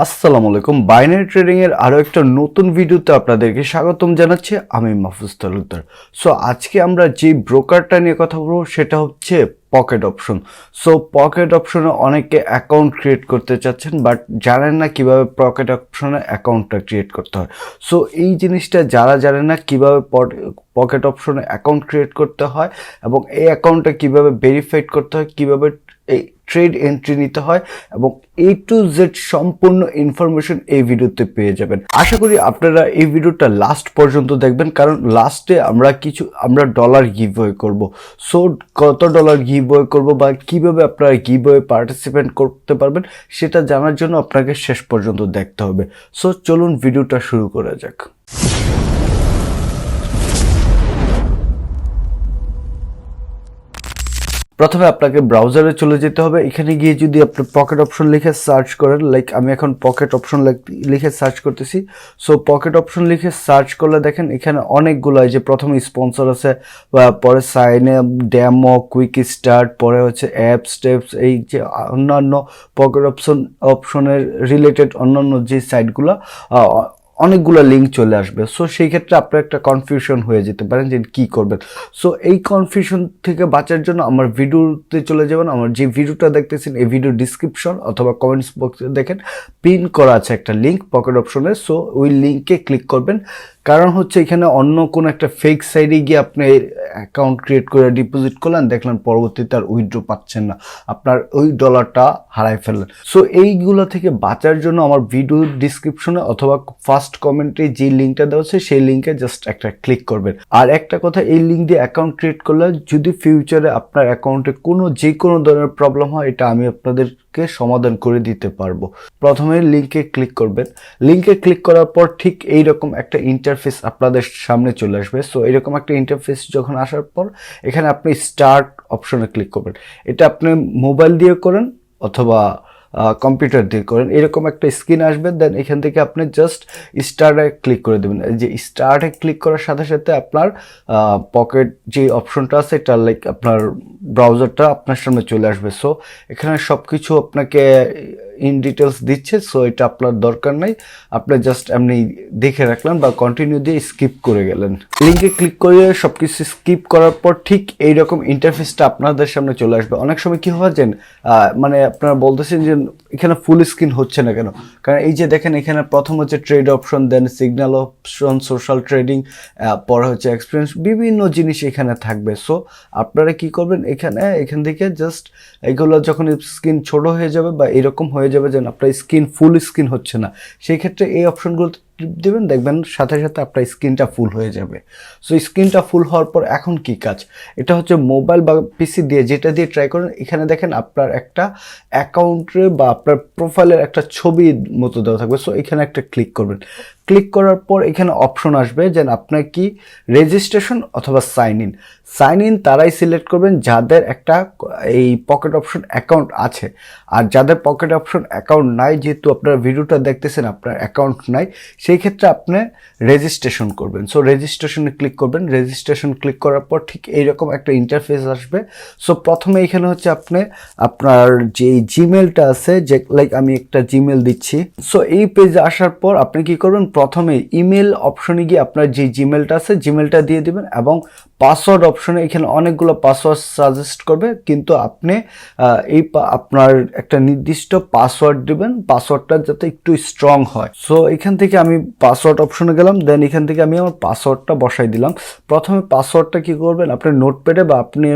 আসসালামু আলাইকুম। Binary trading এর আরো একটা নতুন ভিডিওতে আপনাদেরকে স্বাগতম জানাচ্ছি। আমি মাহফুজ তালুকদার। সো আজকে আমরা যে ব্রোকারটা নিয়ে কথা বলবো সেটা হচ্ছে পকেট অপশন। সো পকেট অপশনে অনেকে অ্যাকাউন্ট ক্রিয়েট করতে চাচ্ছেন, বাট জানেন না কিভাবে পকেট অপশনে অ্যাকাউন্টটা ক্রিয়েট করতে হয়। সো এই জিনিসটা যারা জানেন না কিভাবে পকেট অপশনে অ্যাকাউন্ট ক্রিয়েট করতে হয় এবং এই অ্যাকাউন্টটা কিভাবে ভেরিফাইড করতে হয়, কিভাবে এই ট্রেড এন্ট্রি নিতে হয় এবং A to Z সম্পূর্ণ ইনফরমেশন এই ভিডিওতে পেয়ে যাবেন। আশা করি আপনারা এই ভিডিওটা লাস্ট পর্যন্ত দেখবেন, কারণ লাস্টে আমরা ডলার গিভওয়ে করব। সো কত ডলার গিভওয়ে করব বা কিভাবে আপনারা গিভওয়ে পার্টিসিপেট করতে পারবেন সেটা জানার জন্য আপনাকে শেষ পর্যন্ত দেখতে হবে। সো চলুন ভিডিওটা শুরু করা যাক। প্রথমে আপনাকে ব্রাউজারে চলে যেতে হবে। এখানে গিয়ে যদি আপনি পকেট অপশন লিখে সার্চ করেন, লাইক আমি এখন পকেট অপশন লিখে সার্চ করতেছি। সো পকেট অপশন লিখে সার্চ করলে দেখেন এখানে অনেকগুলো, যে প্রথমে স্পন্সর আছে, পরে sign up, demo, quick start, পরে হচ্ছে অ্যাপ স্টেপস, এই যে অন্যান্য পকেট অপশনের রিলেটেড অন্যান্য যে সাইটগুলো, অনেকগুলো লিঙ্ক চলে আসবে। সো সেই ক্ষেত্রে আপনার একটা কনফিউশন হয়ে যেতে পারেন যে কি করবেন। সো এই কনফিউশন থেকে বাঁচার জন্য আমার ভিডিওতে চলে যাবেন। আমার যে ভিডিওটা দেখতেছেন এই ভিডিও ডিসক্রিপশন অথবা কমেন্টস বক্সে দেখেন পিন করা আছে একটা লিঙ্ক পকেট অপশনের। সো ওই লিঙ্কে ক্লিক করবেন, কারণ হচ্ছে এখানে অন্য কোনো একটা ফেক সাইডে গিয়ে আপনি অ্যাকাউন্ট ক্রিয়েট করে ডিপোজিট করলেন, দেখলেন পরবর্তীতে আর উইথড্র পাচ্ছেন না, আপনার ওই ডলারটা হারাই ফেললেন। সো এইগুলো থেকে বাঁচার জন্য আমার ভিডিও ডিসক্রিপশনে অথবা ফার্স্ট কমেন্টে যে লিঙ্কটা দেওয়া আছে সেই লিঙ্কে জাস্ট একটা ক্লিক করবেন। আর একটা কথা, এই লিঙ্ক দিয়ে অ্যাকাউন্ট ক্রিয়েট করলে যদি ফিউচারে আপনার অ্যাকাউন্টে যে কোনো ধরনের প্রবলেম হয়, এটা আমি আপনাদেরকে সমাধান করে দিতে পারবো। প্রথমে লিঙ্কে ক্লিক করবেন। লিঙ্কে ক্লিক করার পর ঠিক এইরকম একটা ইন্টারফেস আপনাদের সামনে চলে আসবে। সো এরকম একটা ইন্টারফেস যখন আসার পর এখানে আপনি স্টার্ট অপশনে ক্লিক করবেন। এটা আপনি মোবাইল দিয়ে করেন অথবা কম্পিউটার দিয়ে করেন, এরকম একটা স্ক্রিন আসবে। দেন এখান থেকে আপনি জাস্ট স্টার্টে ক্লিক করে দেবেন। যে স্টার্টে ক্লিক করার সাথে সাথে আপনার পকেট যে অপশনটা আছে এটা, লাইক আপনার ব্রাউজারটা আপনার সামনে চলে আসবে। সো এখানে সব কিছু আপনাকে ইন ডিটেলস দিচ্ছে। সো এটা আপনার দরকার নাই, আপনি জাস্ট এমনি দেখে রাখলেন বা কন্টিনিউ দিয়ে স্কিপ করে গেলেন। লিঙ্কে ক্লিক করে সবকিছু স্কিপ করার পর ঠিক এইরকম ইন্টারফেসটা আপনাদের সামনে চলে আসবে। অনেক সময় কি হয় যে মানে আপনারা বলতেছেন যে এখানে ফুল স্ক্রিন হচ্ছে না কেন, কারণ এই যে দেখেন এখানে প্রথম হচ্ছে ট্রেড অপশন, দেন সিগন্যাল অপশন, সোশ্যাল ট্রেডিং, পরে হচ্ছে এক্সপিরিয়েন্স, বিভিন্ন জিনিস এখানে থাকবে। সো আপনারা কি করবেন, এখান থেকে জাস্ট এগুলো যখন স্ক্রিন ছোট হয়ে যাবে বা এরকম হয়ে যাবে যে আপনার স্ক্রিন ফুল স্ক্রিন হচ্ছে না, সেই ক্ষেত্রে এই অপশনগুলো দেবেন, দেখবেন সাথে সাথে আপনার স্ক্রিনটা ফুল হয়ে যাবে। সো স্ক্রিনটা ফুল হওয়ার পর এখন কি কাজ, এটা হচ্ছে মোবাইল বা পিসি দিয়ে যেটা দিয়ে ট্রাই করেন। এখানে দেখেন আপনার একটা অ্যাকাউন্টে বা আপনার প্রোফাইলের একটা ছবি মতো দেওয়া থাকবে। সো এখানে একটা ক্লিক করবেন। ক্লিক করার পর এখানে অপশন আসবে যে আপনার কি রেজিস্ট্রেশন অথবা সাইন ইন তারাই সিলেক্ট করবেন যাদের একটা এই পকেট অপশন অ্যাকাউন্ট আছে। আর যাদের পকেট অপশন অ্যাকাউন্ট নাই, যেহেতু আপনার ভিডিওটা দেখতেছেন আপনার অ্যাকাউন্ট নাই, সেই ক্ষেত্রে আপনি রেজিস্ট্রেশন করবেন। সো রেজিস্ট্রেশনে ক্লিক করবেন। রেজিস্ট্রেশন ক্লিক করার পর ঠিক এইরকম একটা ইন্টারফেস আসবে। সো প্রথমে এখানে হচ্ছে আপনি আপনার যে জিমেলটা আছে, যে লাইক আমি একটা জিমেল দিচ্ছি। সো এই পেজে আসার পর আপনি কি করবেন, প্রথমে ইমেল অপশনে গিয়ে আপনার যে জিমেলটা আছে জিমেলটা দিয়ে দিবেন এবং পাসওয়ার্ড অপশনে এখানে অনেকগুলো পাসওয়ার্ড সাজেস্ট করবে, কিন্তু আপনি আপনার একটা নির্দিষ্ট পাসওয়ার্ড দিবেন, পাসওয়ার্ডটা যাতে একটু স্ট্রং হয়। সো এখান থেকে আমি পাসওয়ার্ড অপশনে গেলাম। দেন এখান থেকে আমি আমার পাসওয়ার্ডটা বসাই দিলাম। প্রথমে পাসওয়ার্ডটা কি করবেন, আপনি নোটপ্যাডে বা আপনি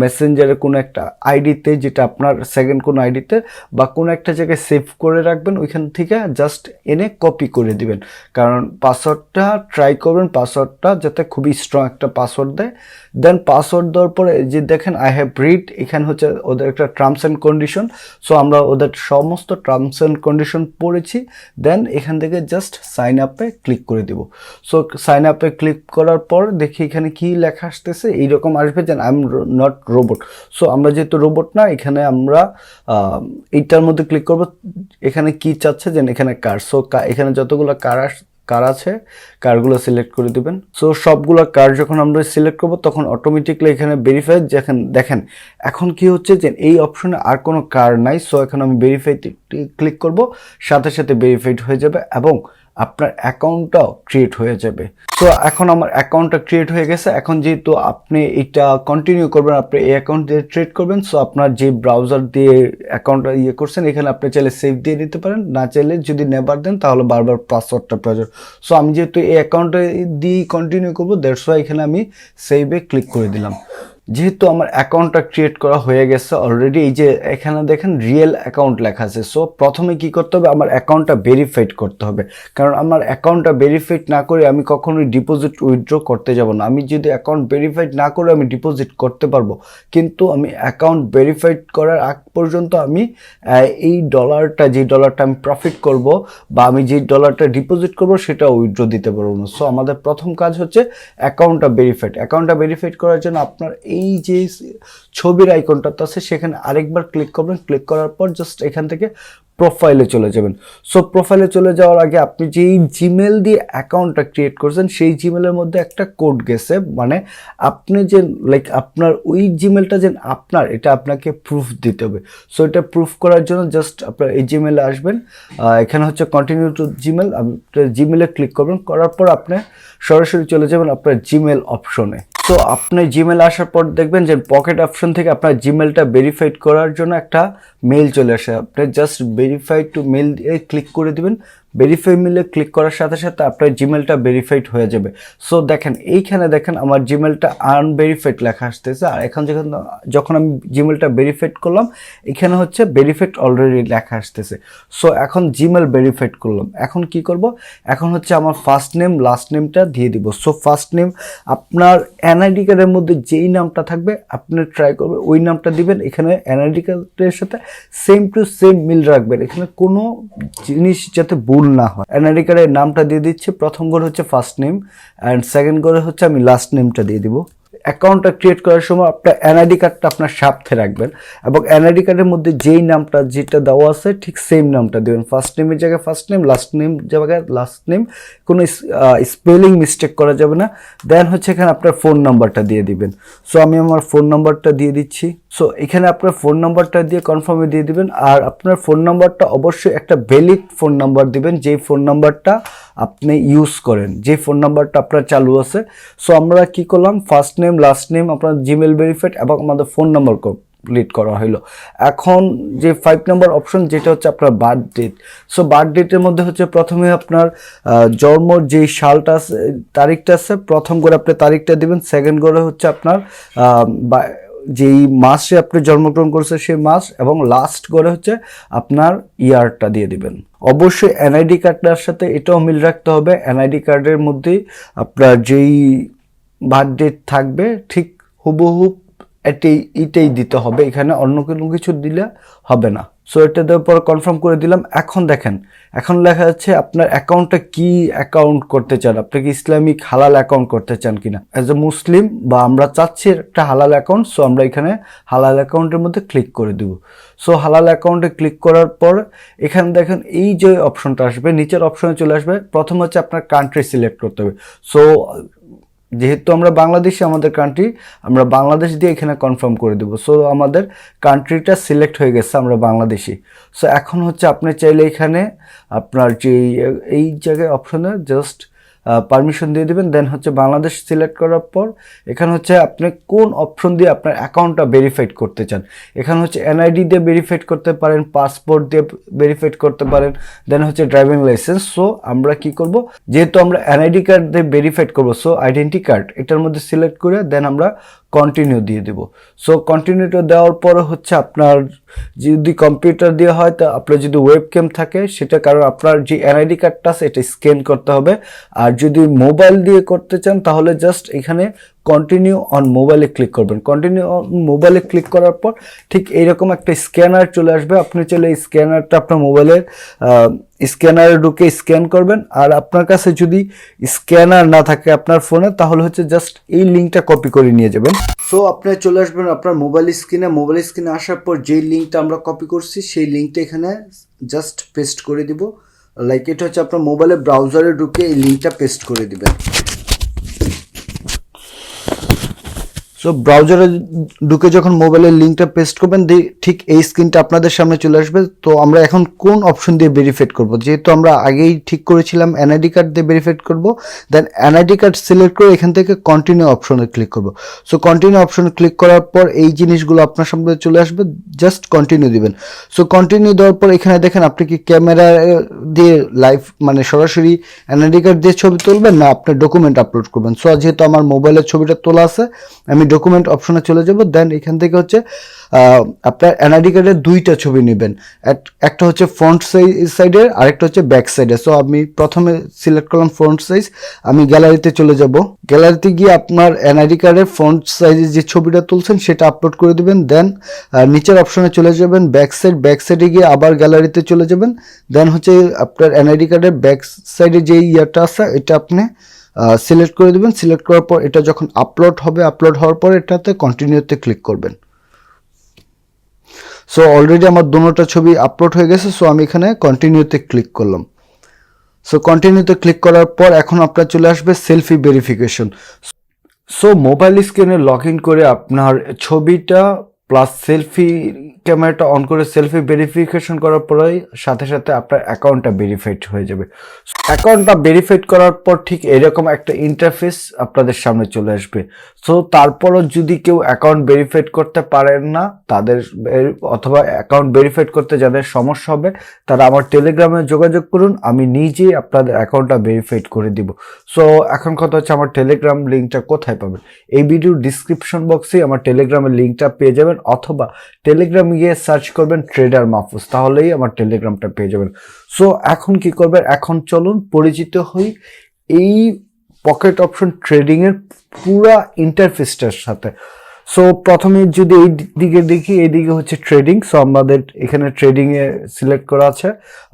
মেসেঞ্জারে কোনো একটা আইডিতে, যেটা আপনার সেকেন্ড কোনো আইডিতে বা কোনো একটা জায়গায় সেভ করে রাখবেন, ওইখান থেকে জাস্ট এনে কপি করে দিবেন। কারণ পাসওয়ার্ডটা ট্রাই করবেন পাসওয়ার্ডটা যাতে খুবই স্ট্রং একটা পাসওয়ার্ড দেয়। দেন পাসওয়ার্ড দেওয়ার পরে যে দেখেন আই হ্যাভ রিড, এখানে হচ্ছে ওদের একটা টার্মস অ্যান্ড কন্ডিশন। সো আমরা ওদের সমস্ত টার্মস অ্যান্ড কন্ডিশন পড়েছি। দেন এখান থেকে জাস্ট সাইন আপে ক্লিক করে দিব। সো সাইন আপে ক্লিক করার পর দেখি এখানে কি লেখা আসতেছে, এইরকম আসবে যে I am not robot. So আমরা যেহেতু রোবট না, এখানে আমরা এইটার মধ্যে ক্লিক করব। এখানে কি চাচ্ছে যে এখানে কার, সো এখানে যতগুলো কার কার আছে, কারগুলো সিলেক্ট করে দিবেন। সো সবগুলো কার যখন আমরা সিলেক্ট করব তখন অটোমেটিকলি এখানে ভেরিফাই দেখেন এখন কি হচ্ছে যে এই অপশনে আর কোনো কার নাই। সো এখন আমি ভেরিফাই ক্লিক করব, সাথে সাথে ভেরিফাইড হয়ে যাবে এবং আপনার অ্যাকাউন্টটাও ক্রিয়েট হয়ে যাবে। তো এখন আমার অ্যাকাউন্টটা ক্রিয়েট হয়ে গেছে। এখন যেহেতু আপনি এটা কন্টিনিউ করবেন, আপনি এই অ্যাকাউন্ট দিয়ে ট্রেড করবেন, সো আপনার যে ব্রাউজার দিয়ে অ্যাকাউন্টটা করছেন এখানে আপনি চাইলে সেভ দিয়ে দিতে পারেন, না চাইলে যদি নেভার দেন তাহলে বারবার পাসওয়ার্ডটা প্রয়োজন। সো আমি যেহেতু এই অ্যাকাউন্টটা দিয়ে কন্টিনিউ করবো, দ্যাটস ওয়াই এখানে আমি সেভে ক্লিক করে দিলাম। যেহেতু আমার অ্যাকাউন্টটা ক্রিয়েট করা হয়ে গেছে অলরেডি, এই যে এখানে দেখেন রিয়েল অ্যাকাউন্ট লেখা আছে। সো প্রথমে কি করতে হবে, আমার অ্যাকাউন্টটা ভেরিফাইড করতে হবে, কারণ আমার অ্যাকাউন্টটা ভেরিফাইড না করে আমি কখনোই ডিপোজিট উইথড্র করতে যাব না। আমি যদি অ্যাকাউন্ট ভেরিফাইড না করে আমি ডিপোজিট করতে পারবো, কিন্তু আমি অ্যাকাউন্ট ভেরিফাইড করার আগ পর্যন্ত আমি এই ডলারটা, যে ডলারটা আমি প্রফিট করব বা আমি যে ডলারটা ডিপোজিট করব সেটা উইথড্র দিতে পারবো না। সো আমাদের প্রথম কাজ হচ্ছে অ্যাকাউন্টটা ভেরিফাইড। অ্যাকাউন্টটা ভেরিফাইড করার জন্য আপনার এই যে ছবির আইকনটা আছে সেখানে আরেকবার ক্লিক করবেন। ক্লিক করার পর জাস্ট এখান থেকে প্রোফাইলে চলে যাবেন। সো প্রোফাইলে চলে যাওয়ার আগে আপনি যেই জিমেল দিয়ে অ্যাকাউন্টটা ক্রিয়েট করছেন সেই জিমেলের মধ্যে একটা কোড গেছে, মানে আপনি যে আপনার ওই জিমেলটা যে আপনার, এটা আপনাকে প্রুফ দিতে হবে। সো এটা প্রুফ করার জন্য জাস্ট আপনার এই জিমেলে আসবেন, এখানে হচ্ছে কন্টিনিউ টু জিমেল, আপনি জিমেলে ক্লিক করবেন। করার পর আপনি সরাসরি চলে যাবেন আপনার জিমেল অপশনে। তো আপনি জিমেল আসার পর দেখবেন যে পকেট অপশন থেকে আপনার জিমেলটা ভেরিফাইড করার জন্য একটা মেল চলে আসে। আপনি জাস্ট ভেরিফাইড টু মেল দিয়ে ক্লিক করে দিবেন। ভেরিফাই মেলে ক্লিক করার সাথে সাথে আপনার জিমেলটা ভেরিফাইড হয়ে যাবে। সো দেখেন এইখানে দেখেন আমার জিমেলটা আনভেরিফাইড লেখা আসতেছে, আর এখন যখন আমি জিমেলটা ভেরিফাইড করলাম এখানে হচ্ছে ভেরিফাইড অলরেডি লেখা আসতেছে। সো এখন জিমেল ভেরিফাইড করলাম, এখন কি করব, এখন হচ্ছে আমার ফার্স্ট নেম লাস্ট নেমটা দিয়ে দিব। সো ফার্স্ট নেম আপনার এনআইডি কার্ডের মধ্যে যেই নামটা থাকবে আপনি ট্রাই করবেন ওই নামটা দিবেন। এখানে এনআইডি কার্ডের সাথে সেম টু সেম মিল রাখবেন, এখানে কোনো জিনিস যাতে ভুল না হয়। এনআইডি কার্ডের নামটা দিয়ে দিচ্ছি, প্রথম করে হচ্ছে ফার্স্ট নেম অ্যান্ড সেকেন্ড করে হচ্ছে আমি লাস্ট নেমটা দিয়ে দিব। অ্যাকাউন্টটা ক্রিয়েট করার সময় আপনার এনআইডি কার্ডটা আপনার সাথে রাখবেন এবং এনআইডি কার্ডের মধ্যে যেই নামটা যেটা দেওয়া আছে ঠিক সেম নামটা দেবেন। ফার্স্ট নেমের জায়গায় ফার্স্ট নেম, লাস্ট নেম জায়গায় লাস্ট নেম, কোনো স্পেলিং মিস্টেক করা যাবে না। দেন হচ্ছে এখানে আপনার ফোন নাম্বারটা দিয়ে দিবেন। সো আমি আমার ফোন নাম্বারটা দিয়ে দিচ্ছি। সো এখানে আপনার ফোন নাম্বারটা দিয়ে কনফার্মে দিয়ে দিবেন, আর আপনার ফোন নাম্বারটা অবশ্যই একটা ভ্যালিড ফোন নাম্বার দিবেন, যেই ফোন নাম্বারটা আপনি ইউজ করেন, যে ফোন নাম্বারটা আপনার চালু আছে। সো আমরা কি করলাম, ফার্স্ট নেম লাস্ট নেম আপনার জিমেল ভেরিফাইড এবং আমাদের ফোন নাম্বার কমপ্লিট করা হলো। এখন যে 5 নম্বর অপশন যেটা হচ্ছে আপনার বার্থ ডেট। সো বার্থ ডেটের মধ্যে হচ্ছে প্রথমে আপনার জন্মর যেই সালটা আছে, তারিখটা আছে, প্রথম করে আপনি তারিখটা দিবেন। সেকেন্ড করে হচ্ছে আপনার যেই মাসে আপনি জন্মগ্রহণ করেছে সেই মাস, এবং লাস্ট করে হচ্ছে আপনার ইয়ারটা দিয়ে দিবেন। অবশ্যই এনআইডি কার্ডটার সাথে এটাও মিল রাখতে হবে, এনআইডি কার্ডের মধ্যেই আপনার যেই বার্থ ডেট থাকবে ঠিক হুবহু এটাই দিতে হবে, এখানে অন্য কোনো কিছু দিলে হবে না। সো এটা দেওয়ার পর কনফার্ম করে দিলাম। এখন দেখেন, এখন লেখা যাচ্ছে আপনার অ্যাকাউন্টটা কি অ্যাকাউন্ট করতে চান, আপনি কি ইসলামিক হালাল অ্যাকাউন্ট করতে চান কিনা। অ্যাজ এ মুসলিম বা আমরা চাচ্ছি একটা হালাল অ্যাকাউন্ট, সো আমরা এখানে হালাল অ্যাকাউন্টের মধ্যে ক্লিক করে দিব। সো হালাল অ্যাকাউন্টে ক্লিক করার পর এখানে দেখেন এই যে অপশনটা আসবে, নিচের অপশনে চলে আসবে। প্রথম হচ্ছে আপনার কান্ট্রি সিলেক্ট করতে হবে। সো যেহেতু আমরা বাংলাদেশি, আমাদের কান্ট্রি আমরা বাংলাদেশ দিয়ে এখানে কনফার্ম করে দেবো। সো আমাদের কান্ট্রিটা সিলেক্ট হয়ে গেছে, আমরা বাংলাদেশি। সো এখন হচ্ছে আপনি চাইলে এখানে আপনার যে এই জায়গায় অপশনে জাস্ট পারমিশন দিয়ে দিবেন। দেন হচ্ছে বাংলাদেশ সিলেক্ট করার পর এখানে হচ্ছে আপনি কোন অপশন দিয়ে আপনার অ্যাকাউন্টটা ভেরিফাইড করতে চান। এখানে হচ্ছে এনআইডি দিয়ে ভেরিফাইড করতে পারেন, পাসপোর্ট দিয়ে ভেরিফাইড করতে পারেন, দেন হচ্ছে ড্রাইভিং লাইসেন্স। সো আমরা কি করব, যেহেতু আমরা এনআইডি কার্ড দিয়ে ভেরিফাইড করবো, সো আইডেন্টি কার্ড এটার মধ্যে সিলেক্ট করে দেন আমরা কন্টিনিউ দিয়ে দেব। সো কন্টিনিউটা দেওয়ার পরে হচ্ছে আপনার যদি কম্পিউটার দিয়ে হয়, তা আপনার যদি ওয়েবক্যাম থাকে সেটা, কারণ আপনার যে এনআইডি কার্ডটা আছে এটা স্ক্যান করতে হবে। আর যদি মোবাইল দিয়ে করতে চান তাহলে জাস্ট এখানে কন্টিনিউ অন মোবাইলে ক্লিক করবেন। কন্টিনিউ অন মোবাইলে ক্লিক করার পর ঠিক এইরকম একটা স্ক্যানার চলে আসবে। আপনি চাইলে এই স্ক্যানারটা আপনার মোবাইলের স্ক্যানারে ঢুকে স্ক্যান করবেন। আর আপনার কাছে যদি স্ক্যানার না থাকে আপনার ফোনে, তাহলে হচ্ছে জাস্ট এই লিঙ্কটা কপি করে নিয়ে যাবেন। সো আপনি চলে আসবেন আপনার মোবাইল স্ক্রিনে আসার পর যেই লিঙ্কটা আমরা কপি করছি সেই লিঙ্কটা এখানে জাস্ট পেস্ট করে দিব। লাইক এটা হচ্ছে আপনার মোবাইলের ব্রাউজারে ঢুকে এই লিঙ্কটা পেস্ট করে দিবেন। সো ব্রাউজারে ঢুকে যখন মোবাইলের লিঙ্কটা পেস্ট করবেন ঠিক এই স্ক্রিনটা আপনাদের সামনে চলে আসবে। তো আমরা এখন কোন অপশন দিয়ে ভেরিফাইড করব, যেহেতু আমরা আগেই ঠিক করেছিলাম এনআইডি কার্ড দিয়ে ভেরিফাইড করব, দেন এনআইডি কার্ড সিলেক্ট করে এখান থেকে কন্টিনিউ অপশনে ক্লিক করব। সো কন্টিনিউ অপশনে ক্লিক করার পর এই জিনিসগুলো আপনার সামনে চলে আসবে, জাস্ট কন্টিনিউ দিবেন। সো কন্টিনিউ দেওয়ার পর এখানে দেখেন আপনি কি ক্যামেরা দিয়ে লাইভ মানে সরাসরি এনআইডি কার্ড দিয়ে ছবি তুলবেন না আপনার ডকুমেন্ট আপলোড করবেন। সো যেহেতু আমার মোবাইলের ছবিটা তোলা আছে, আমি ডকুমেন্ট অপশনে চলে যাব। দেন এখান থেকে হচ্ছে আপনার এনআইডি কার্ডের দুইটা ছবি নেবেন, একটা হচ্ছে ফ্রন্ট সাইডের, আরেকটা হচ্ছে ব্যাক সাইডে। সো আমি প্রথমে সিলেক্ট করলাম ফ্রন্ট সাইজ, আমি গ্যালারিতে চলে যাব। গ্যালারিতে গিয়ে আপনার এনআইডি কার্ডের ফ্রন্ট সাইজে যে ছবিটা তুলছেন সেটা আপলোড করে দিবেন। দেন নিচের অপশনে চলে যাবেন ব্যাক সাইডে গিয়ে আবার গ্যালারিতে চলে যাবেন। দেন হচ্ছে আপনার এনআইডি কার্ডের ব্যাক সাইডে যে ইয়াটা আছে এটা আপনি সিলেক্ট করে দেবেন। সিলেক্ট করার পর এটা যখন আপলোড হবে, আপলোড হওয়ার পর এটাতে কন্টিনিউতে ক্লিক করবেন। সো অলরেডি আমার দুটোটা ছবি আপলোড হয়ে গেছে। সো আমি এখানে কন্টিনিউতে ক্লিক করলাম। সো কন্টিনিউতে ক্লিক করার পর এখন আপনার চলে আসবে সেলফি ভেরিফিকেশন। সো মোবাইল স্ক্রিনে লগ ইন করে আপনার ছবিটা প্লাস সেলফি ক্যামেরাটা অন করে সেলফি ভেরিফিকেশন করার পরেই সাথে সাথে আপনার অ্যাকাউন্টটা ভেরিফাইড হয়ে যাবে। অ্যাকাউন্টটা ভেরিফাইড করার পর ঠিক এরকম একটা ইন্টারফেস আপনাদের সামনে চলে আসবে। সো তারপরও যদি কেউ অ্যাকাউন্ট ভেরিফাইড করতে পারেন না, তাদের অথবা অ্যাকাউন্ট ভেরিফাইড করতে যাদের সমস্যা হবে তারা আমার টেলিগ্রামে যোগাযোগ করুন, আমি নিজেই আপনাদের অ্যাকাউন্টটা ভেরিফাইড করে দিব। সো এখন কথা হচ্ছে আমার টেলিগ্রাম লিঙ্কটা কোথায় পাবেন? এই ভিডিওর ডিসক্রিপশন বক্সে আমার টেলিগ্রামের লিঙ্কটা পেয়ে যাবেন, অথবা টেলিগ্রাম গিয়ে সার্চ করবেন ট্রেডার মাহফুজ, তাহলেই আমার টেলিগ্রামটা পেয়ে যাবেন। সো এখন কি করবেন, এখন চলুন পরিচিত হই এই পকেট অপশন ট্রেডিং এর পুরা ইন্টারফেসটার সাথে। সো প্রথমে যদি এই দিকে দেখি, এইদিকে হচ্ছে ট্রেডিং। সো আমাদের এখানে ট্রেডিং এ সিলেক্ট করা আছে।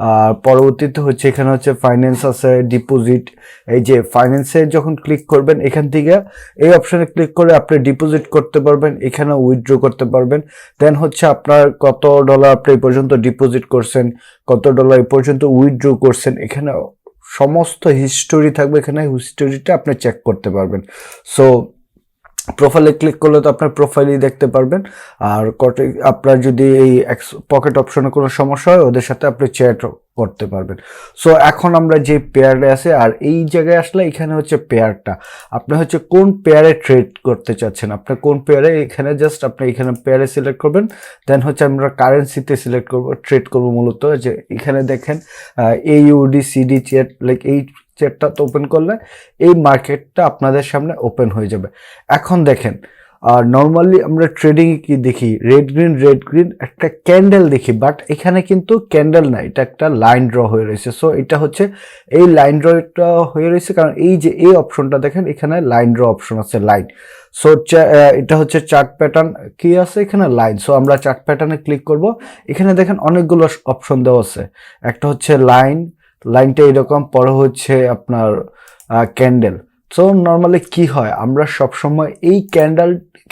আর পরবর্তীতে হচ্ছে এখানে হচ্ছে ফাইন্যান্স আছে, ডিপোজিট। এই যে ফাইন্যান্সে যখন ক্লিক করবেন এখান থেকে এই অপশনে ক্লিক করে আপনি ডিপোজিট করতে পারবেন, এখানে উইথড্র করতে পারবেন। দেন হচ্ছে আপনার কত ডলার আপনি এই পর্যন্ত ডিপোজিট করছেন, কত ডলার এই পর্যন্ত উইথড্র করছেন, এখানে সমস্ত হিস্টোরি থাকবে। এখানে হিস্টোরিটা আপনি চেক করতে পারবেন। সো প্রোফাইলে ক্লিক করলে তো আপনার প্রোফাইলই দেখতে পারবেন। আর আপনার যদি এই পকেট অপশনে কোনো সমস্যা হয় ওদের সাথে আপনি চ্যাট করতে পারবেন। সো এখন আমরা যে পেয়ারে আছে, আর এই জায়গায় আসলে এখানে হচ্ছে পেয়ারটা, আপনি হচ্ছে কোন পেয়ারে ট্রেড করতে চাচ্ছেন, আপনার কোন পেয়ারে, এখানে জাস্ট আপনি এখানে পেয়ারে সিলেক্ট করবেন। দেন হচ্ছে আমরা কারেন্সিতে সিলেক্ট করব, ট্রেড করব মূলত। যে এখানে দেখেন AUD CD চ্যাট, লাইক এই চ্যাটটা তো ওপেন করলে এই মার্কেটটা আপনাদের সামনে ওপেন হয়ে যাবে। এখন দেখেন নর্মালি আমরা ট্রেডিং কি দেখি, রেড গ্রিন একটা ক্যান্ডেল দেখি, বাট এখানে কিন্তু ক্যান্ডেল না, এটা একটা লাইন ড্র হয়ে রয়েছে। সো এটা হচ্ছে এই লাইন ড্রটা হয়ে রয়েছে কারণ এই যে এই অপশনটা দেখেন এখানে লাইন ড্র অপশন আছে, লাইন। সো এটা হচ্ছে চার্ট প্যাটার্ন কি আছে এখানে, লাইন। সো আমরা চার্ট প্যাটার্নে ক্লিক করব। এখানে দেখেন অনেকগুলো অপশন দেওয়া আছে, একটা হচ্ছে লাইনটা এরকম, পরে হচ্ছে আপনার ক্যান্ডেল। সো নর্মালি কি হয়, আমরা সবসময় এই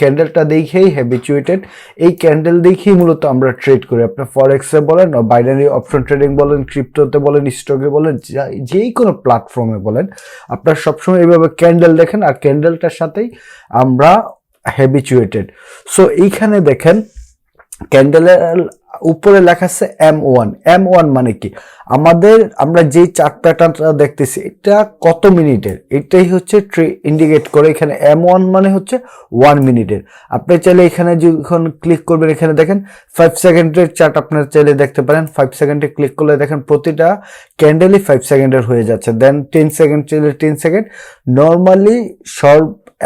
ক্যান্ডেলটা দেখেই হ্যাবিচুয়েটেড, এই ক্যান্ডেল দেখেই মূলত আমরা ট্রেড করি। আপনি ফরেক্সে বলেন, বাইনারি অপশন ট্রেডিং বলেন, ক্রিপ্টোতে বলেন, স্টকে বলেন, যেই কোনো প্ল্যাটফর্মে বলেন, আপনার সবসময় এইভাবে ক্যান্ডেল দেখেন, আর ক্যান্ডেলটার সাথেই আমরা হ্যাবিচুয়েটেড। সো এইখানে দেখেন ক্যান্ডেলের উপরে লেখা আছে M1 মানে কি, আমরা যেই চার্ট প্যাটার্নটা দেখতেছি এটা কত মিনিটের, এটাই হচ্ছে ইন্ডিকেট করে। এখানে M1 মানে হচ্ছে 1 মিনিটের। আপনি চাইলে এখানে যখন ক্লিক করবেন এখানে দেখেন 5 সেকেন্ডের চার্ট আপনারা চাইলে দেখতে পারেন। 5 সেকেন্ডে ক্লিক করলে দেখেন প্রতিটা ক্যান্ডেলই 5 সেকেন্ডের হয়ে যাচ্ছে। দেন 10 সেকেন্ড চাইলে 10 সেকেন্ড। নর্মালি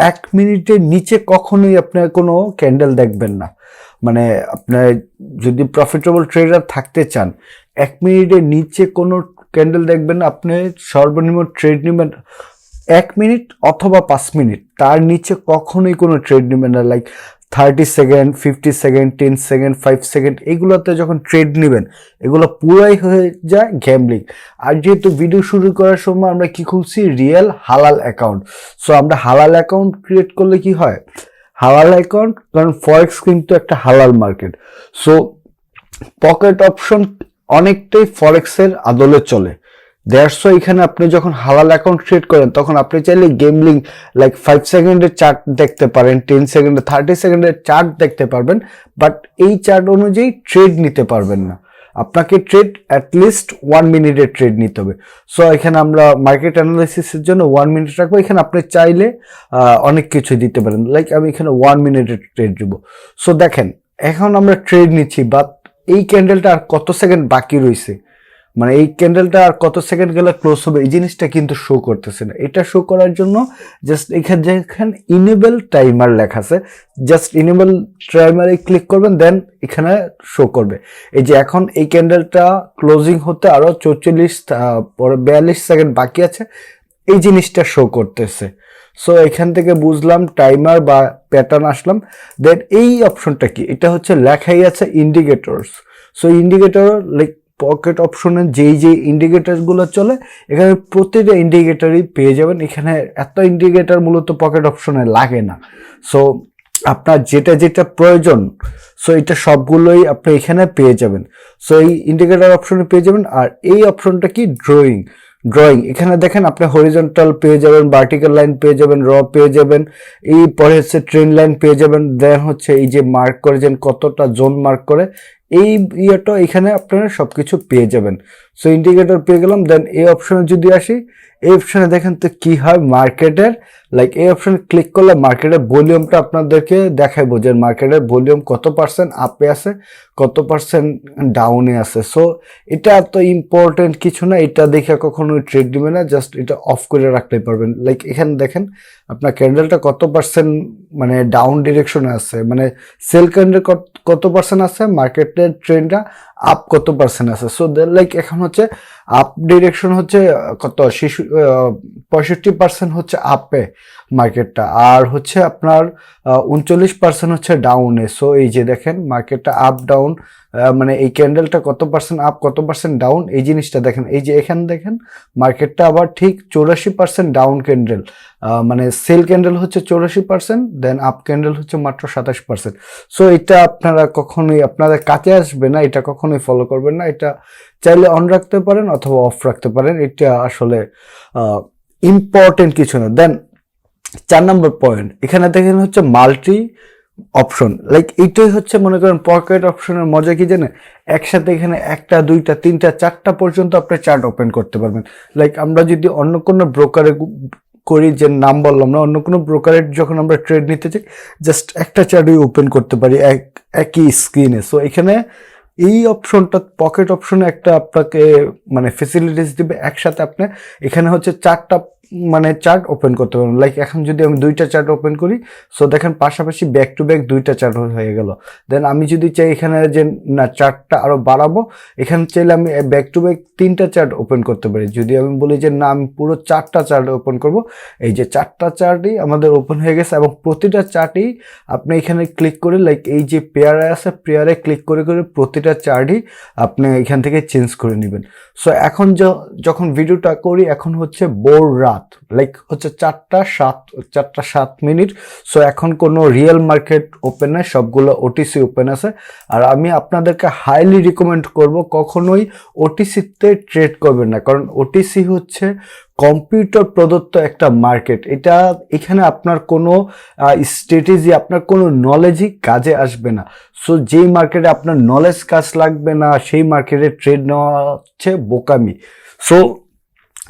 1 মিনিটের নিচে কখনোই আপনার কোনো ক্যান্ডেল দেখবেন না। মানে আপনার যদি প্রফিটেবল ট্রেডার থাকতে চান 1 মিনিটের নিচে কোনো ক্যান্ডেল দেখবেন না। আপনি সর্বনিম্ন ট্রেড নেবেন 1 মিনিট অথবা 5 মিনিট, তার নিচে কখনোই কোনো ট্রেড নেবেন না। Like 30 second, 50 second, 10 second, 5 second, এগুলোতে যখন ট্রেড নেবেন এগুলো পুরাই হয়ে যায় গ্যাম্বলিং। আর যেহেতু ভিডিও শুরু করার সময় আমরা কি খুলছি, রিয়েল হালাল অ্যাকাউন্ট। সো আমরা হালাল অ্যাকাউন্ট ক্রিয়েট করলে কি হয়, হালাল অ্যাকাউন্ট, কারণ ফরেক্স কিন্তু একটা হালাল মার্কেট। সো পকেট অপশন অনেকটাই ফরেক্সের আদলে চলে। দ্যাটস ওয়াই এখানে আপনি যখন হালাল অ্যাকাউন্ট ট্রেড করেন তখন আপনি চাইলে গেমলিং লাইক 5 সেকেন্ডের চার্ট দেখতে পারেন, 10 সেকেন্ডে, 30 সেকেন্ডের চার্ট দেখতে পারবেন, বাট এই চার্ট অনুযায়ী ট্রেড নিতে পারবেন না। আপনাকে ট্রেড অ্যাটলিস্ট 1 মিনিটের ট্রেড নিতে হবে। সো এখানে আমরা মার্কেট অ্যানালাইসিসের জন্য 1 মিনিট রাখবো। এখানে আপনি চাইলে অনেক কিছু দিতে পারেন, লাইক আমি এখানে 1 মিনিটের ট্রেড দিব। সো দেখেন এখন আমরা ট্রেড নিচ্ছি, বাট এই ক্যান্ডেলটা আর কত সেকেন্ড বাকি রয়েছে, মানে এই ক্যান্ডেলটা আর কত সেকেন্ড গেলে ক্লোজ হবে এই জিনিসটা কিন্তু শো করতেছে না। এটা শো করার জন্য জাস্ট এখানে যেখানে ইনেবল টাইমার লেখা আছে, জাস্ট ইনেবল টাইমারে ক্লিক করবেন, দেন এখানে শো করবে এই যে এখন এই ক্যান্ডেলটা ক্লোজিং হতে আরো 42 সেকেন্ড বাকি আছে, এই জিনিসটা শো করতেছে। সো এখান থেকে বুঝলাম টাইমার বা প্যাটার্ন আসলাম। দেন এই অপশনটা কি, এটা হচ্ছে লেখাই আছে indicators. So indicator like pocket অপশনে যেই ইন্ডিকেটরগুলো চলে এখানে প্রতিটা ইন্ডিকেটরই পেয়ে যাবেন। এখানে এত ইন্ডিকেটর মূলত পকেট অপশনে লাগে না। সো আপনার যেটা প্রয়োজন, সো এটা সবগুলোই আপনি এখানে পেয়ে যাবেন। সো এই ইন্ডিকেটর অপশনে পেয়ে যাবেন। আর এই অপশনটা কি, ড্রয়িং। এখানে দেখেন আপনি হরিজন্টাল পেয়ে যাবেন, ভার্টিক্যাল লাইন পেয়ে যাবেন, র পেয়ে যাবেন, এই পরে হচ্ছে ট্রেন লাইন পেয়ে যাবেন, দেন হচ্ছে এই যে মার্ক করে যেন কতটা জোন মার্ক করে এই ইয়েটা এখানে আপনারা সবকিছু পেয়ে যাবেন। সো ইন্ডিকেটর পেয়ে গেলাম। দেন এই অপশনে যদি আসি, এই অপশনে দেখেন তো কি হয় মার্কেটের, লাইক এই অপশনে ক্লিক করলে মার্কেটের ভলিউমটা আপনাদেরকে দেখাইবো যে মার্কেটের ভলিউম কত পার্সেন্ট আপে আছে, কত পার্সেন্ট ডাউনে আছে। সো এটা এত ইম্পর্টেন্ট কিছু না, এটা দেখে কখনো ট্রেড দিবে না, জাস্ট এটা অফ করে রাখতে পারবেন। লাইক এখানে দেখেন আপনার ক্যান্ডেলটা কত পার্সেন্ট মানে ডাউন ডিরেকশনে আছে, মানে সেল ক্যান্ডেল কত পার্সেন্ট আছে, মার্কেটের ট্রেন্ডটা আপ কত পার্সেন্ট আছে। সো লাইক এখন হচ্ছে আপ ডিরেকশন হচ্ছে কত 65% হচ্ছে আপে মার্কেটটা, আর হচ্ছে আপনার 39% হচ্ছে ডাউনে। সো এই যে দেখেন মার্কেটটা আপ ডাউন, মানে এই ক্যান্ডেলটা কত পার্সেন্ট আপ কত পার্সেন্ট ডাউন এই জিনিসটা দেখেন। এই যে এখানে দেখেন মার্কেটটা আবার ঠিক 84% ডাউন ক্যান্ডেল, মানে সেল ক্যান্ডেল হচ্ছে 84%, দেন আপ ক্যান্ডেল হচ্ছে মাত্র 27%। সো এটা আপনারা কখনোই আপনাদের কাছে আসবে না, এটা কখনোই ফলো করবেন না। এটা চাইলে অন রাখতে পারেন অথবা অফ রাখতে পারেন, এটা আসলে ইম্পর্টেন্ট কিছু না। দেন 4 নম্বর পয়েন্ট, এখানে দেখেন হচ্ছে মাল্টি অপশন। লাইক এইটাই হচ্ছে মনে করেন পকেট অপশনের মজা কি জানেন, একসাথে এখানে 1টা 2টা 3টা 4টা পর্যন্ত আপনি চার্ট ওপেন করতে পারবেন। লাইক আমরা যদি অন্য কোনো ব্রোকারে করি, যে নাম বললাম না, অন্য কোনো ব্রোকারের যখন আমরা ট্রেড নিতে চাই জাস্ট একটা চার্টই ওপেন করতে পারি একই স্ক্রিনে। সো এখানে এই অপশনটা পকেট অপশনে একটা আপনাকে মানে ফেসিলিটিস দিবে, একসাথে আপনি এখানে হচ্ছে 4টা মানে চার্ট ওপেন করতে পারবেন। লাইক এখন যদি আমি 2টা চার্ট ওপেন করি, সো দেখেন পাশাপাশি ব্যাক টু ব্যাক 2টা চার্ট হয়ে গেল। দেন আমি যদি চাই এখানে যে না চার্টটা আরো বাড়াবো, এখানে চাইলে আমি ব্যাক টু ব্যাক 3টা চার্ট ওপেন করতে পারি। যদি আমি বলি যে না আমি পুরো 4টা চার্ট ওপেন করব, এই যে 4টা চার্টই আমাদের ওপেন হয়ে গেছে, এবং প্রতিটা চার্টই আপনি এখানে ক্লিক করে লাইক এই যে পেয়ারে আছে পেয়ারে ক্লিক করে করে প্রতিটা চার্টই আপনি এখান থেকে চেঞ্জ করে নেবেন। সো এখন যখন ভিডিওটা করি এখন হচ্ছে ভোর রাত, লাইক হচ্ছে 4টা 7 মিনিট। সো এখন কোনো রিয়েল মার্কেট ওপেন নাই, সবগুলো ওটিসি ওপেন আছে। আর আমি আপনাদেরকে হাইলি রিকমেন্ড করব কখনোই ওটিসিতে ট্রেড করবেন না, কারণ ওটিসি হচ্ছে কম্পিউটার প্রদত্ত একটা মার্কেট। এখানে আপনার কোনো স্ট্র্যাটেজি আপনার কোনো নলেজই কাজে আসবে না। সো যেই মার্কেটে আপনার নলেজ কাজ লাগবে না সেই মার্কেটে ট্রেড নেওয়া হচ্ছে বোকামি। সো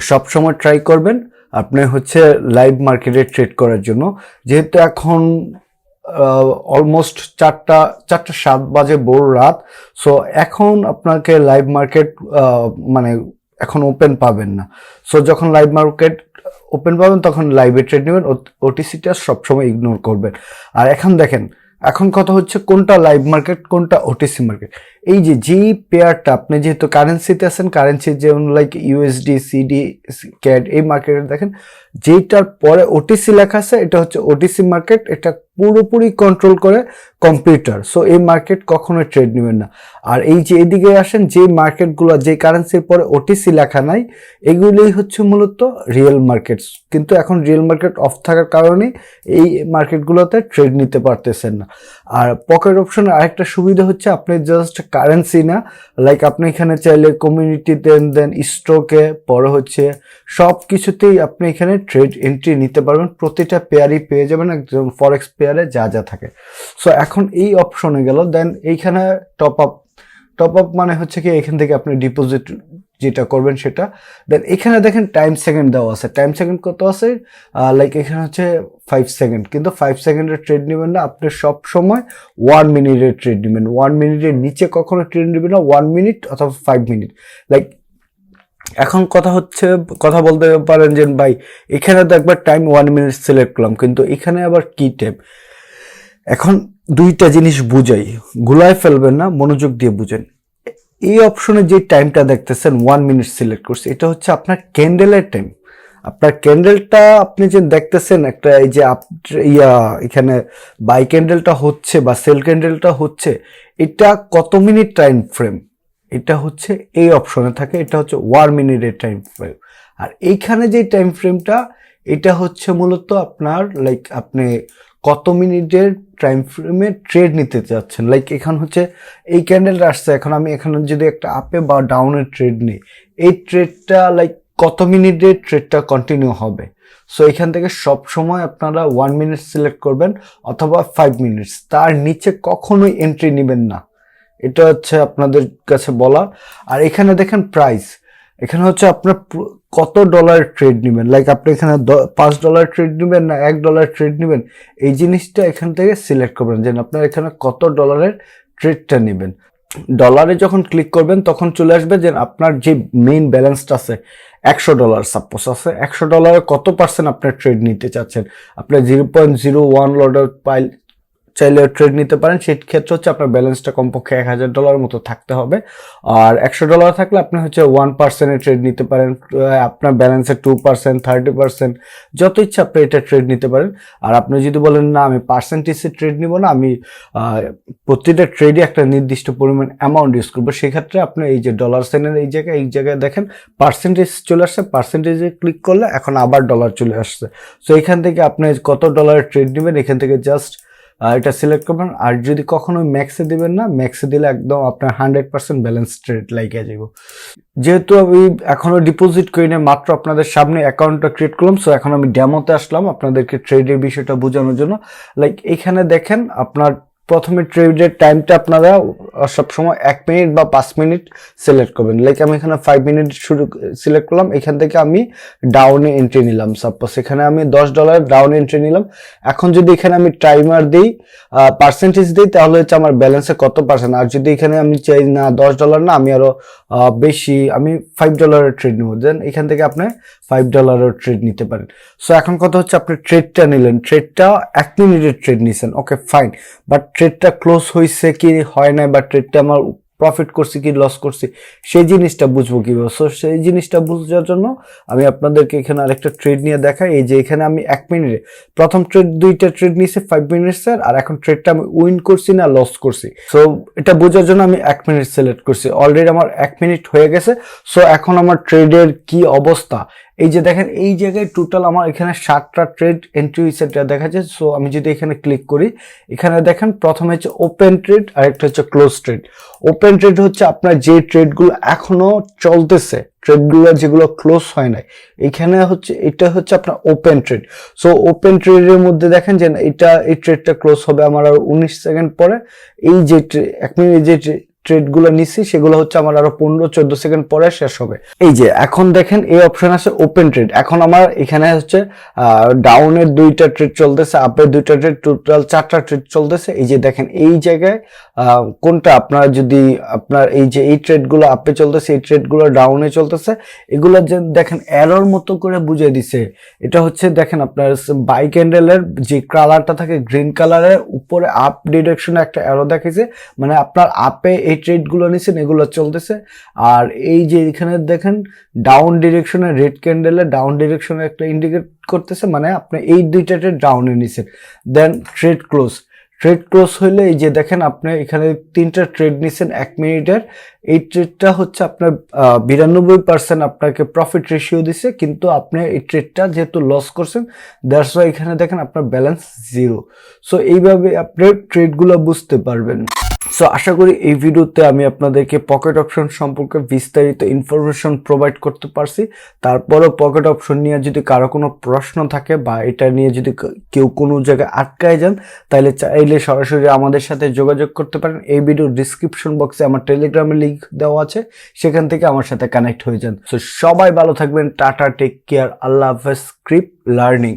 সবসময় ট্রাই করবেন আপনি হচ্ছে লাইভ মার্কেটে ট্রেড করার জন্য। যেহেতু এখন অলমোস্ট 4টা 7 বাজে ভোর রাত, সো এখন আপনাকে লাইভ মার্কেট মানে এখন ওপেন পাবেন না। সো যখন লাইভ মার্কেট ওপেন পাবেন তখন লাইভে ট্রেড নেবেন, ওটিসিটা সবসময় ইগনোর করবেন। আর এখন দেখেন এখন কথা হচ্ছে কোনটা লাইভ মার্কেট কোনটা ওটিসি মার্কেট। এই যে পেয়ারটা আপনি যেহেতু কারেন্সিতে আছেন, কারেন্সি যেমন লাইক ইউএসডি সিডি ক্যাড, এই মার্কেটে দেখেন যেটার পরে ওটিসি লেখা আছে এটা হচ্ছে ওটিসি মার্কেট, এটা পুরোপুরি কন্ট্রোল করে কম্পিউটার। সো এই মার্কেট কখনোই ট্রেড নেবেন না। আর এই যে এদিকে আসেন যে মার্কেটগুলো যে কারেন্সির পরে ওটিসি লেখা নাই এগুলোই হচ্ছে মূলত রিয়েল মার্কেট, কিন্তু এখন রিয়েল মার্কেট অফ থাকার কারণে এই মার্কেটগুলোতে ট্রেড নিতে পারতেছেন না। আর পকেট অপশনের আরেকটা সুবিধা হচ্ছে আপনি জাস্ট কারেন্সি না, লাইক আপনি এখানে চাইলে কমিউনিটিতে দেন স্টকে পরে হচ্ছে সব কিছুতেই আপনি এখানে ট্রেড এন্ট্রি নিতে পারবেন, প্রতিটা পেয়ারই পেয়ে যাবেন একদম ফরেক্স পেয়ারে যা যা থাকে। সো এখন এই অপশনে গেল, দেন এইখানে টপ আপ মানে হচ্ছে কি এখান থেকে আপনি ডিপোজিট যেটা করবেন সেটা। দেন এখানে দেখেন টাইম সেকেন্ড দেওয়া আছে, টাইম সেকেন্ড কত আছে, লাইক এখানে হচ্ছে 5 সেকেন্ড, কিন্তু 5 সেকেন্ডের ট্রেড নেবেন না, আপনি সব সময় 1 মিনিটের ট্রেড নেবেন। 1 মিনিটের নিচে কখনো ট্রেড নেবেন না, 1 মিনিট অথবা 5 মিনিট। লাইক এখন কথা বলতে পারেন যে ভাই এখানে তো একবার টাইম 1 মিনিট সিলেক্ট করলাম, কিন্তু এখানে আবার কি টাইম। এখন দুইটা জিনিস বুঝাই, গুলায় ফেলবেন না, মনোযোগ দিয়ে বুঝেন। এই অপশনে যে টাইমটা দেখতেছেন 1 মিনিট সিলেক্ট করছে, এটা হচ্ছে আপনার ক্যান্ডেলের টাইম। আপনার ক্যান্ডেলটা আপনি যে দেখতেছেন একটা এই যে এখানে বাই ক্যান্ডেলটা হচ্ছে বা সেল ক্যান্ডেলটা হচ্ছে, এটা কত মিনিট টাইম ফ্রেম, এটা হচ্ছে এই অপশনে থাকে, এটা হচ্ছে 1 মিনিটের টাইম ফ্রেম। আর এইখানে যে টাইম ফ্রেমটা, এটা হচ্ছে মূলত আপনার লাইক আপনি কত মিনিটের টাইম ফ্রেমে ট্রেড নিতে চাচ্ছেন। লাইক এখানে হচ্ছে এই ক্যান্ডেলটা আসছে, এখন আমি এখানে যদি একটা আপে বা ডাউনের ট্রেড নিই, এই ট্রেডটা লাইক কত মিনিটের ট্রেডটা কন্টিনিউ হবে। সো এখান থেকে সব সময় আপনারা 1 মিনিট সিলেক্ট করবেন অথবা 5 মিনিটস, তার নিচে কখনোই এন্ট্রি নেবেন না, এটা হচ্ছে আপনাদের কাছে বলা। আর এখানে দেখেন প্রাইস, এখানে হচ্ছে আপনার কত ডলার ট্রেড নেবেন, লাইক আপনি এখানে $5 ট্রেড নেবেন না $1 ট্রেড নেবেন, এই জিনিসটা এখান থেকে সিলেক্ট করবেন যে আপনার এখানে কত ডলারের ট্রেডটা নেবেন। ডলারে যখন ক্লিক করবেন তখন চলে আসবে যে আপনার যে মেইন ব্যালেন্সটা আছে $100 সাপোজ আছে, $100 কত পার্সেন্ট আপনার ট্রেড নিতে চাচ্ছেন। আপনার 0.01 ডলার চাইলে ট্রেড নিতে পারেন, সেই ক্ষেত্রে হচ্ছে আপনার ব্যালেন্সটা কমপক্ষে $1000 মতো থাকতে হবে। আর $100 থাকলে আপনি হচ্ছে 1% ট্রেড নিতে পারেন, আপনার ব্যালেন্সের 2%, 30%, যত ইচ্ছা আপনি এটা ট্রেড নিতে পারেন। আর আপনি যদি বলেন না আমি পার্সেন্টেজে ট্রেড নিব না, আমি প্রতিটা ট্রেডে একটা নির্দিষ্ট পরিমাণ অ্যামাউন্ট ইউজ করবো, সেক্ষেত্রে আপনি এই যে ডলার সাইনের এই জায়গায় দেখেন পার্সেন্টেজ চলে আসছে, পার্সেন্টেজে ক্লিক করলে এখন আবার ডলার চলে আসছে। সো এখান থেকে আপনি কত ডলারের ট্রেড নেবেন এখান থেকে জাস্ট এটা সিলেক্ট করবেন। আর যদি কখনো ম্যাক্সে দিবেন না, ম্যাক্সে দিলে একদম আপনার 100% ব্যালেন্স ট্রেড লাইকে যাব। যেহেতু আমি এখনো ডিপোজিট করি না, মাত্র আপনাদের সামনে অ্যাকাউন্টটা ক্রিয়েট করলাম, সো এখন আমি ডেমোতে আসলাম আপনাদেরকে ট্রেডের বিষয়টা বোঝানোর জন্য। লাইক এখানে দেখেন আপনার প্রথমে ট্রেডের টাইমটা আপনারা সবসময় 1 মিনিট বা 5 মিনিট সিলেক্ট করবেন। লাইক আমি এখানে 5 মিনিট সিলেক্ট করলাম, এখান থেকে আমি ডাউনে এন্ট্রি নিলাম, সাপোজ এখানে আমি $10 ডাউন এন্ট্রি নিলাম। এখন যদি এখানে আমি টাইমার দিই, পার্সেন্টেজ দিই, তাহলে হচ্ছে আমার ব্যালেন্সে কত পার্সেন্ট। আর যদি এখানে আমি চাই না $10 না, আমি আরো বেশি, আমি $5 ট্রেড নেবো, দেন এখান থেকে আপনি $5 ট্রেড নিতে পারেন। সো এখন কথা হচ্ছে আপনি ট্রেডটা নিলেন, ট্রেডটা 1 মিনিটের ট্রেড নিছেন, ওকে ফাইন, বাট ট্রেডটা ক্লোজ হয়েছে কি হয় না, বা ট্রেডটা আমার প্রফিট করছি কি লস করছি, সেই জিনিসটা বুঝবো কিভাবে। সো সেই জিনিসটা বুঝার জন্য আমি আপনাদেরকে এখানে আরেকটা ট্রেড নিয়ে দেখাই। এই যে এখানে আমি 1 মিনিটে প্রথম দুইটা ট্রেড নিয়েছি 5 মিনিটসের, আর এখন ট্রেডটা আমি উইন করছি না লস করছি। সো এটা বোঝার জন্য আমি 1 মিনিট সিলেক্ট করছি, অলরেডি আমার 1 মিনিট হয়ে গেছে। সো এখন আমার ট্রেডের কি অবস্থা, এই যে দেখেন এই জায়গায় টোটাল আমার এখানে 7টা ট্রেড এন্ট্রি হয়েছে দেখা যাচ্ছে। সো আমি যদি এখানে ক্লিক করি, এখানে দেখেন প্রথমে হচ্ছে ওপেন ট্রেড আর একটা হচ্ছে ক্লোজ ট্রেড। ওপেন ট্রেড হচ্ছে আপনার যে ট্রেডগুলো এখনো চলতেছে, ট্রেডগুলো যেগুলো ক্লোজ হয় নাই, এখানে হচ্ছে এটা হচ্ছে আপনার ওপেন ট্রেড। সো ওপেন ট্রেডের মধ্যে দেখেন যে এই ট্রেডটা ক্লোজ হবে আমার আর 19 সেকেন্ড পরে। এই যে 1 মিনিট যে ট্রেডগুলো নিচ্ছি সেগুলো হচ্ছে আমার আরো 15-14 সেকেন্ড পরে শেষ হবে। এই যে এখন দেখেন এই অপশন আছে ওপেন ট্রেড, এখন আমার এখানে হচ্ছে ডাউনের 2টা ট্রেড চলতেছে, আপের 2টা ট্রেড, টোটাল 4টা ট্রেড চলতেছে। এই যে দেখেন এই জায়গায় কোনটা আপনারা যদি আপনার এই যে এই ট্রেডগুলো আপে চলতেছে, এই ট্রেডগুলো ডাউনে চলতেছে, এগুলো যে দেখেন এরর মতো করে বুঝিয়ে দিছে। এটা হচ্ছে দেখেন আপনার বাই ক্যান্ডেলের যে কালারটা থাকে গ্রিন কালারের উপরে আপ ডিরেকশনে একটা এরো দেখাইছে, মানে আপনার আপে এই ট্রেডগুলো নিছেন এগুলো চলতেছে। আর এই যে এখানে দেখেন ডাউন ডিরেকশনে রেড ক্যান্ডেলে ডাউন ডিরেকশনে একটা ইন্ডিকেট করতেছে, মানে আপনি এই 2টা ট্রেড ডাউনে নিছেন। দেন ট্রেড ক্লোজ, ট্রেড ক্লোজ হইলে এই যে দেখেন আপনি এখানে 3টা ট্রেড নিছেন 1 মিনিটের, এই ট্রেডটা হচ্ছে আপনার 92% আপনাকে প্রফিট রেশিও দিছে, কিন্তু আপনি এই ট্রেডটা যেহেতু লস করছেন দ্যাটস ওয়াই এখানে দেখেন আপনার ব্যালেন্স 0। সো এইভাবে আপনি ট্রেডগুলো বুঝতে পারবেন। সো আশা করি এই ভিডিওতে আমি আপনাদেরকে পকেট অপশন সম্পর্কে বিস্তারিত ইনফরমেশন প্রোভাইড করতে পারছি। তারপরও পকেট অপশন নিয়ে যদি কারো কোনো প্রশ্ন থাকে বা এটা নিয়ে যদি কেউ কোনো জায়গায় আটকায় যান, তাহলে চাইলে সরাসরি আমাদের সাথে যোগাযোগ করতে পারেন। এই ভিডিওর ডিসক্রিপশন বক্সে আমার টেলিগ্রামের লিঙ্ক দেওয়া আছে, সেখান থেকে আমার সাথে কানেক্ট হয়ে যান। সো সবাই ভালো থাকবেন, টাটা, টেক কেয়ার, আল্লাহ হাফেজ, ক্রিপ লার্নিং।